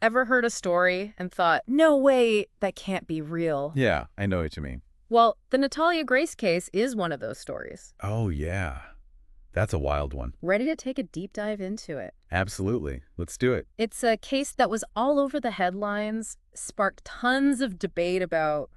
Ever heard a story and thought, no way, that can't be real? Yeah, I know what you mean. Well, the Natalia Grace case is one of those stories. Oh, yeah. That's a wild one. Ready to take a deep dive into it? Absolutely. Let's do it. It's a case that was all over the headlines, sparked tons of debate about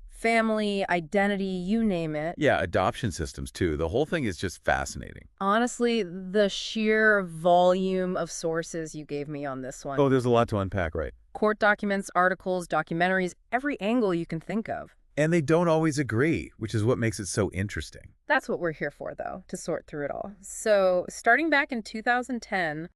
family, identity, you name it. Yeah, adoption systems, too. The whole thing is just fascinating. Honestly, the sheer volume of sources you gave me on this Oh, one. there's a lot to unpack, right? Court documents, articles, documentaries, every angle you can think of. And they don't always agree, which is what makes it so interesting. That's what we're here for, though, to sort through it all. So, starting back in 2010,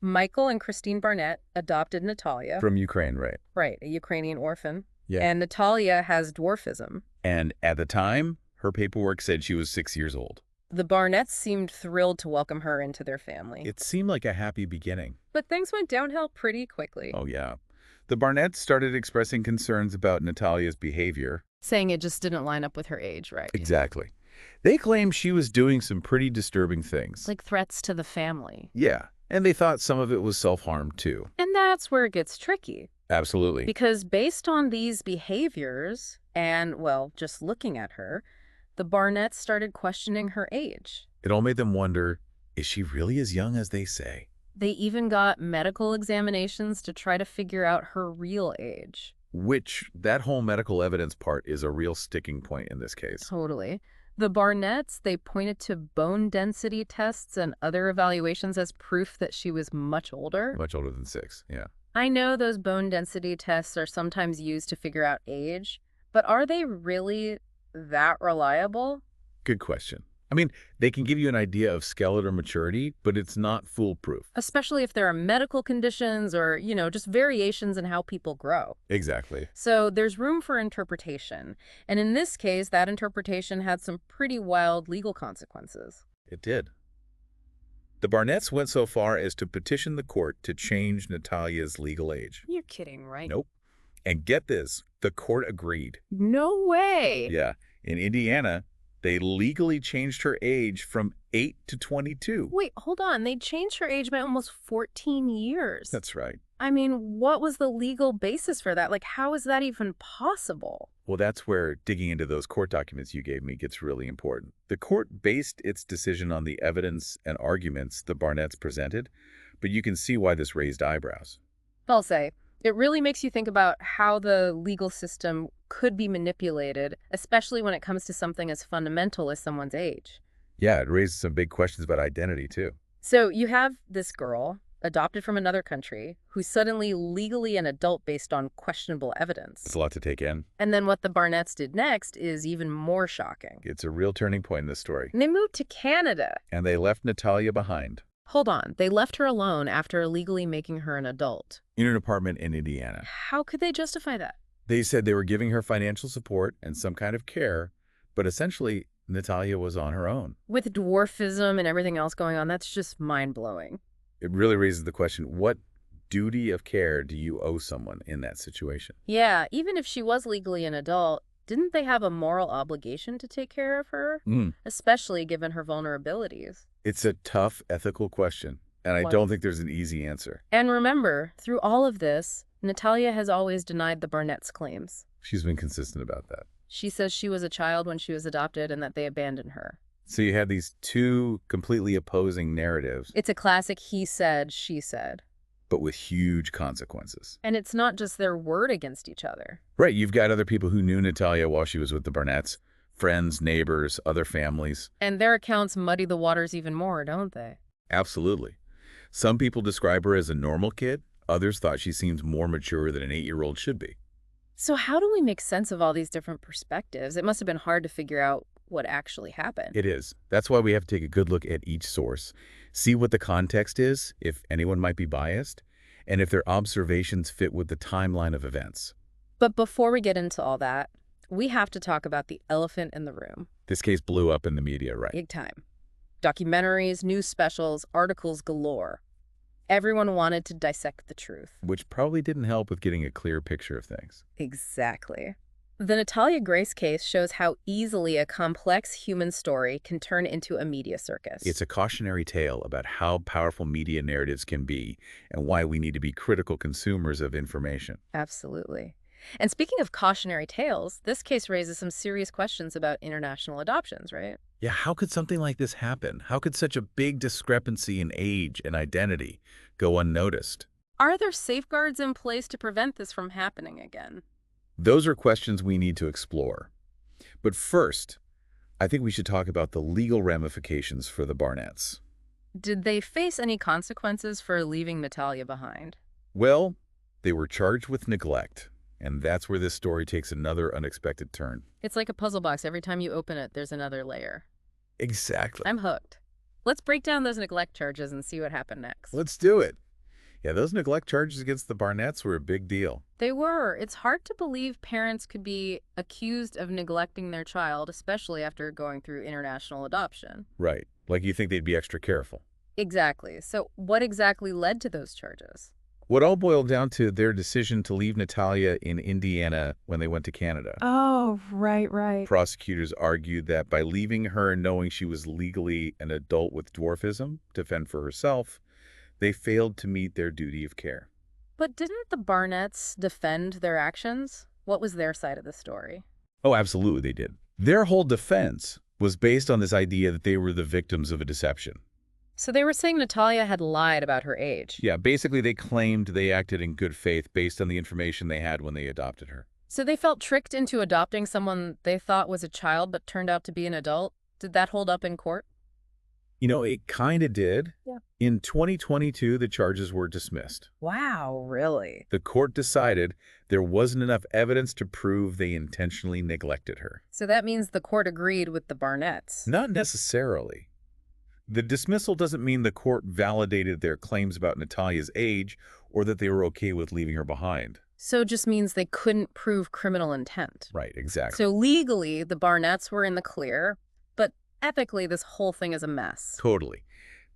Michael and Christine Barnett adopted Natalia. From Ukraine, right? Right, a Ukrainian orphan. Yeah. And Natalia has dwarfism. And at the time, her paperwork said she was 6 years old. The Barnetts seemed thrilled to welcome her into their family. It seemed like a happy beginning. But things went downhill pretty quickly. Oh, yeah. The Barnetts started expressing concerns about Natalia's behavior. Saying it just didn't line up with her age, right? Exactly. They claimed she was doing some pretty disturbing things. Like threats to the family. Yeah, and they thought some of it was self-harm, too. And that's where it gets tricky. Absolutely. Because based on these behaviors and, well, just looking at her, the Barnetts started questioning her age. It all made them wonder, is she really as young as they say? They even got medical examinations to try to figure out her real age. Which, that whole medical evidence part is a real sticking point in this case. Totally. The Barnetts, they pointed to bone density tests and other evaluations as proof that she was much older. Much older than 6, yeah. I know those bone density tests are sometimes used to figure out age, but are they really that reliable? Good question. I mean, they can give you an idea of skeletal maturity, but it's not foolproof. Especially if there are medical conditions or, just variations in how people grow. Exactly. So there's room for interpretation. And in this case, that interpretation had some pretty wild legal consequences. It did. The Barnetts went so far as to petition the court to change Natalia's legal age. You're kidding, right? Nope. And get this, the court agreed. No way. Yeah. In Indiana, they legally changed her age from 8 to 22. Wait, hold on. They changed her age by almost 14 years. That's right. I mean, what was the legal basis for that? Like, how is that even possible? Well, that's where digging into those court documents you gave me gets really important. The court based its decision on the evidence and arguments the Barnetts presented, but you can see why this raised eyebrows. I'll say, it really makes you think about how the legal system could be manipulated, especially when it comes to something as fundamental as someone's age. Yeah, it raises some big questions about identity, too. So you have this girl, adopted from another country, who's suddenly legally an adult based on questionable evidence. It's a lot to take in. And then what the Barnetts did next is even more shocking. It's a real turning point in this story. And they moved to Canada. And they left Natalia behind. Hold on, they left her alone after illegally making her an adult. In an apartment in Indiana. How could they justify that? They said they were giving her financial support and some kind of care, but essentially, Natalia was on her own. With dwarfism and everything else going on, that's just mind-blowing. It really raises the question, what duty of care do you owe someone in that situation? Yeah, even if she was legally an adult, didn't they have a moral obligation to take care of her? Especially given her vulnerabilities. It's a tough ethical question, and I don't think there's an easy answer. And remember, through all of this, Natalia has always denied the Barnetts' claims. She's been consistent about that. She says she was a child when she was adopted and that they abandoned her. So you have these two completely opposing narratives. It's a classic he said, she said. But with huge consequences. And it's not just their word against each other. Right, you've got other people who knew Natalia while she was with the Barnetts. Friends, neighbors, other families. And their accounts muddy the waters even more, don't they? Absolutely. Some people describe her as a normal kid. Others thought she seemed more mature than an 8-year-old should be. So how do we make sense of all these different perspectives? It must have been hard to figure out what actually happened. It is. That's why we have to take a good look at each source, see what the context is, if anyone might be biased, and if their observations fit with the timeline of events. But before we get into all that, we have to talk about the elephant in the room. This case blew up in the media, right? Big time. Documentaries, news specials, articles galore. Everyone wanted to dissect the truth. Which probably didn't help with getting a clear picture of things. Exactly. The Natalia Grace case shows how easily a complex human story can turn into a media circus. It's a cautionary tale about how powerful media narratives can be and why we need to be critical consumers of information. Absolutely. And speaking of cautionary tales, this case raises some serious questions about international adoptions, right? Yeah, how could something like this happen? How could such a big discrepancy in age and identity go unnoticed? Are there safeguards in place to prevent this from happening again? Those are questions we need to explore. But first, I think we should talk about the legal ramifications for the Barnetts. Did they face any consequences for leaving Natalia behind? Well, they were charged with neglect, and that's where this story takes another unexpected turn. It's like a puzzle box. Every time you open it, there's another layer. Exactly. I'm hooked. Let's break down those neglect charges and see what happened next. Let's do it. Yeah, those neglect charges against the Barnetts were a big deal. They were. It's hard to believe parents could be accused of neglecting their child, especially after going through international adoption. Right. Like you think they'd be extra careful. Exactly. So what exactly led to those charges? What all boiled down to their decision to leave Natalia in Indiana when they went to Canada. Oh, right. Prosecutors argued that by leaving her knowing she was legally an adult with dwarfism to fend for herself, they failed to meet their duty of care. But didn't the Barnetts defend their actions? What was their side of the story? Oh, absolutely they did. Their whole defense was based on this idea that they were the victims of a deception. So they were saying Natalia had lied about her age. Yeah, basically they claimed they acted in good faith based on the information they had when they adopted her. So they felt tricked into adopting someone they thought was a child but turned out to be an adult? Did that hold up in court? You know, it kind of did. Yeah. In 2022, the charges were dismissed. Wow, really? The court decided there wasn't enough evidence to prove they intentionally neglected her. So that means the court agreed with the Barnetts. Not necessarily. The dismissal doesn't mean the court validated their claims about Natalia's age or that they were okay with leaving her behind. So it just means they couldn't prove criminal intent. Right, exactly. So legally, the Barnetts were in the clear, but ethically, this whole thing is a mess. Totally.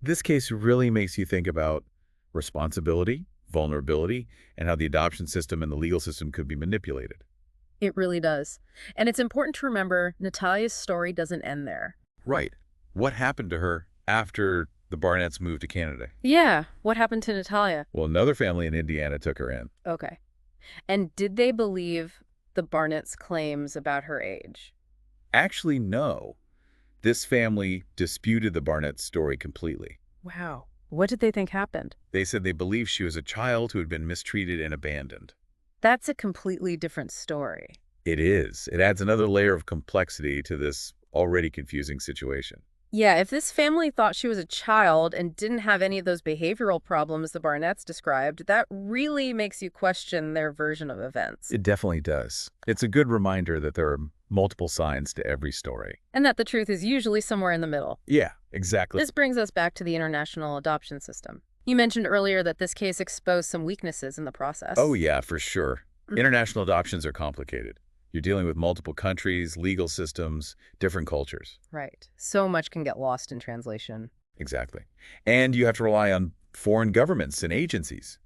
This case really makes you think about responsibility, vulnerability, and how the adoption system and the legal system could be manipulated. It really does. And it's important to remember Natalia's story doesn't end there. Right. What happened to her after the Barnetts moved to Canada? Yeah, what happened to Natalia? Well, another family in Indiana took her in. Okay. And did they believe the Barnetts' claims about her age? Actually, no. This family disputed the Barnett story completely. Wow. What did they think happened? They said they believed she was a child who had been mistreated and abandoned. That's a completely different story. It is. It adds another layer of complexity to this already confusing situation. Yeah, if this family thought she was a child and didn't have any of those behavioral problems the Barnetts described, that really makes you question their version of events. It definitely does. It's a good reminder that there are multiple sides to every story. And that the truth is usually somewhere in the middle. Yeah, exactly. This brings us back to the international adoption system. You mentioned earlier that this case exposed some weaknesses in the process. Oh, yeah, for sure. International adoptions are complicated. You're dealing with multiple countries, legal systems, different cultures. Right. So much can get lost in translation. Exactly. And you have to rely on foreign governments and agencies.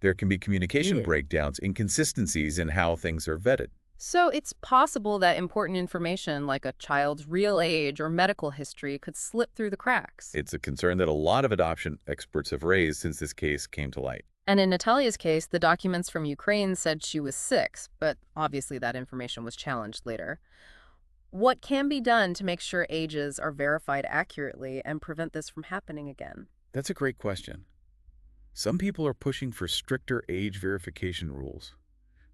There can be communication breakdowns, inconsistencies in how things are vetted. So it's possible that important information like a child's real age or medical history could slip through the cracks. It's a concern that a lot of adoption experts have raised since this case came to light. And in Natalia's case, the documents from Ukraine said she was 6, but obviously that information was challenged later. What can be done to make sure ages are verified accurately and prevent this from happening again? That's a great question. Some people are pushing for stricter age verification rules,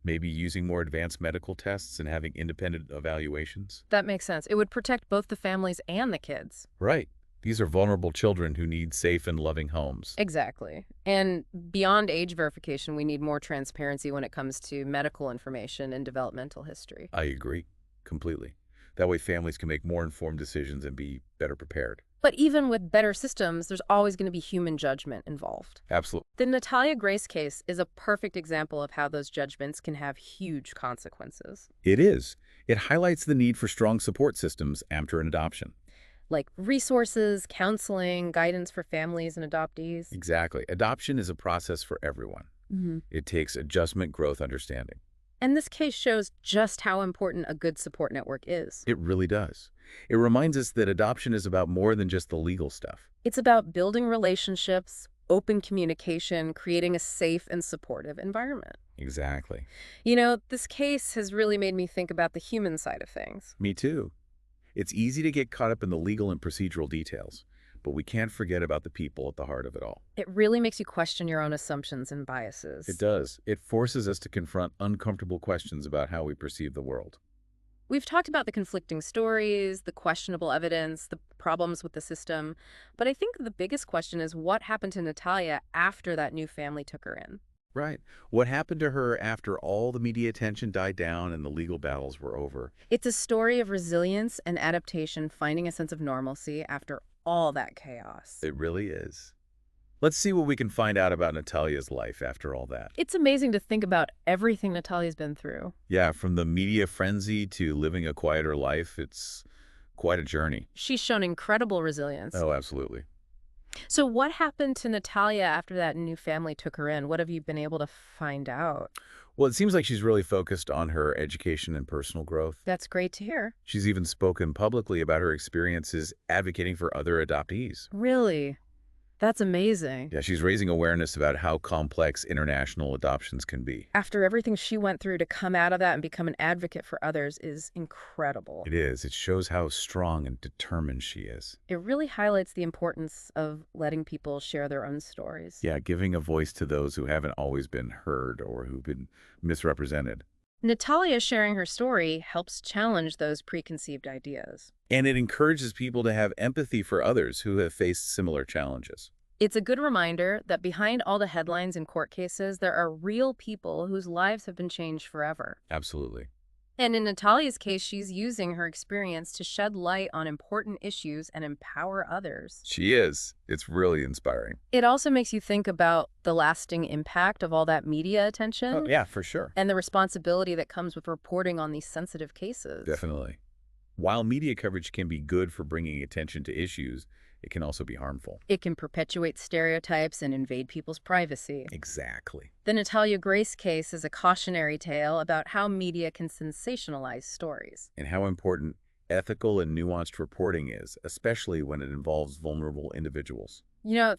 maybe using more advanced medical tests and having independent evaluations. That makes sense. It would protect both the families and the kids. Right. These are vulnerable children who need safe and loving homes. Exactly. And beyond age verification, we need more transparency when it comes to medical information and developmental history. I agree completely. That way families can make more informed decisions and be better prepared. But even with better systems, there's always going to be human judgment involved. Absolutely. The Natalia Grace case is a perfect example of how those judgments can have huge consequences. It is. It highlights the need for strong support systems after an adoption. Like resources, counseling, guidance for families and adoptees. Exactly. Adoption is a process for everyone. It takes adjustment, growth, understanding. And this case shows just how important a good support network is. It really does. It reminds us that adoption is about more than just the legal stuff. It's about building relationships, open communication, creating a safe and supportive environment. Exactly. This case has really made me think about the human side of things. Me too. It's easy to get caught up in the legal and procedural details, but we can't forget about the people at the heart of it all. It really makes you question your own assumptions and It biases. does. It forces us to confront uncomfortable questions about how we perceive the world. We've talked about the conflicting stories, the questionable evidence, the problems with the system, but I think the biggest question is what happened to Natalia after that new family took her in. Right. What happened to her after all the media attention died down and the legal battles were over? It's a story of resilience and adaptation, finding a sense of normalcy after all that chaos. It really is. Let's see what we can find out about Natalia's life after all that. It's amazing to think about everything Natalia's been through. Yeah, from the media frenzy to living a quieter life, it's quite a journey. She's shown incredible resilience. Oh, absolutely. So what happened to Natalia after that new family took her in? What have you been able to find out? Well, it seems like she's really focused on her education and personal growth. That's great to hear. She's even spoken publicly about her experiences advocating for other adoptees. Really? That's amazing. Yeah, she's raising awareness about how complex international adoptions can be. After everything she went through, to come out of that and become an advocate for others is incredible. It is. It shows how strong and determined she is. It really highlights the importance of letting people share their own stories. Yeah, giving a voice to those who haven't always been heard or who've been misrepresented. Natalia sharing her story helps challenge those preconceived ideas. And it encourages people to have empathy for others who have faced similar challenges. It's a good reminder that behind all the headlines in court cases, there are real people whose lives have been changed forever. Absolutely. And in Natalia's case, she's using her experience to shed light on important issues and empower others. She is. It's really inspiring. It also makes you think about the lasting impact of all that media attention. Oh, yeah, for sure. And the responsibility that comes with reporting on these sensitive cases. Definitely. While media coverage can be good for bringing attention to issues, it can also be harmful. It can perpetuate stereotypes and invade people's privacy. Exactly. The Natalia Grace case is a cautionary tale about how media can sensationalize stories. And how important ethical and nuanced reporting is, especially when it involves vulnerable individuals.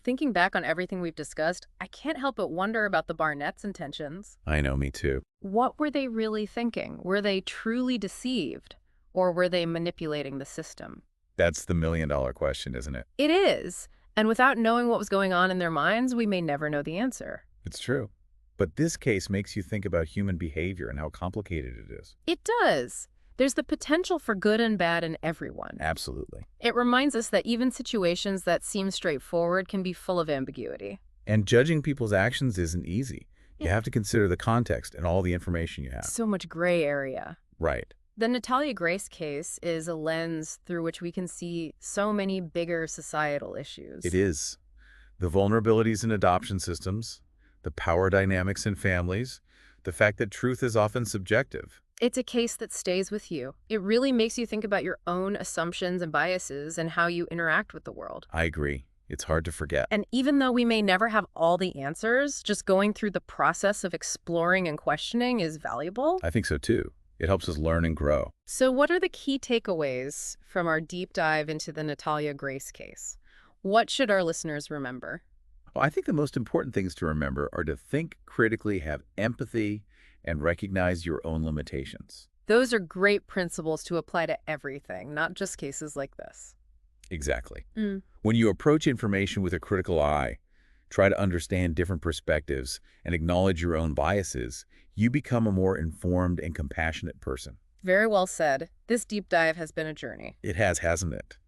Thinking back on everything we've discussed, I can't help but wonder about the Barnetts' intentions. I know, me too. What were they really thinking? Were they truly deceived? Or were they manipulating the system? That's the million-dollar question, isn't it? It is. And without knowing what was going on in their minds, we may never know the answer. It's true. But this case makes you think about human behavior and how complicated it is. It does. There's the potential for good and bad in everyone. Absolutely. It reminds us that even situations that seem straightforward can be full of ambiguity. And judging people's actions isn't easy. You have to consider the context and all the information you have. So much gray area. Right. The Natalia Grace case is a lens through which we can see so many bigger societal issues. It is. The vulnerabilities in adoption systems, the power dynamics in families, the fact that truth is often subjective. It's a case that stays with you. It really makes you think about your own assumptions and biases and how you interact with the world. I agree. It's hard to forget. And even though we may never have all the answers, just going through the process of exploring and questioning is valuable. I think so too. It helps us learn and grow. So what are the key takeaways from our deep dive into the Natalia Grace case? What should our listeners remember? Well, I think the most important things to remember are to think critically, have empathy, and recognize your own limitations. Those are great principles to apply to everything, not just cases like this. Exactly. When you approach information with a critical eye, try to understand different perspectives, and acknowledge your own biases, you become a more informed and compassionate person. Very well said. This deep dive has been a journey. It has, hasn't it?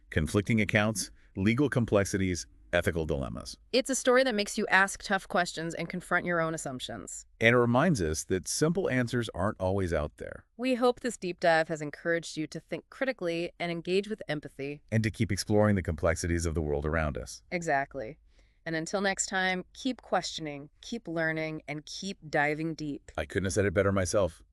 Conflicting accounts, legal complexities, ethical dilemmas. It's a story that makes you ask tough questions and confront your own assumptions. And it reminds us that simple answers aren't always out there. We hope this deep dive has encouraged you to think critically and engage with empathy. And to keep exploring the complexities of the world around us. Exactly. And until next time, keep questioning, keep learning, and keep diving deep. I couldn't have said it better myself.